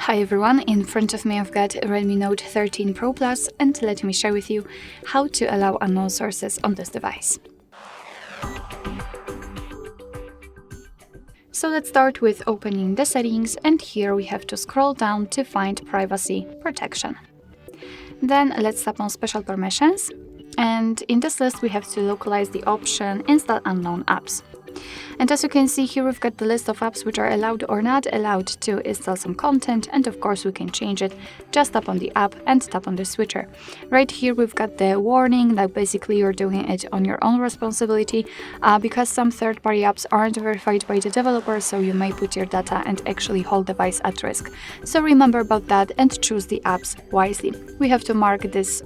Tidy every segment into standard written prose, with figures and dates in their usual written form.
Hi everyone, in front of me I've got Redmi Note 13 Pro Plus, and let me share with you how to allow unknown sources on this device. So let's start with opening the settings, and here we have to scroll down to find privacy protection. Then let's tap on special permissions, and in this list we have to localize the option install unknown apps. And as you can see here, we've got the list of apps which are allowed or not allowed to install some content, and of course we can change it. Just tap on the app and tap on the switcher. Right here we've got the warning that basically you're doing it on your own responsibility because some third-party apps aren't verified by the developer, so you may put your data and actually whole device at risk. So remember about that and choose the apps wisely. We have to mark this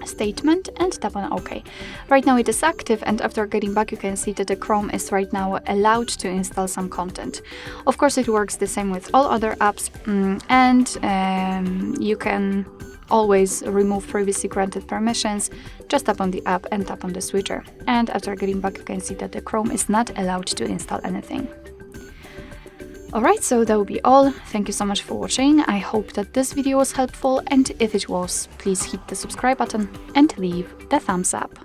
statement and tap on OK. Right now it is active, and after getting back you can see that the Chrome is right now allowed to install some content. Of course it works the same with all other apps, and you can always remove previously granted permissions. Just tap on the app and tap on the switcher, and after getting back you can see that the Chrome is not allowed to install anything. Alright, so that will be all. Thank you so much for watching. I hope that this video was helpful, and if it was, please hit the subscribe button and leave the thumbs up.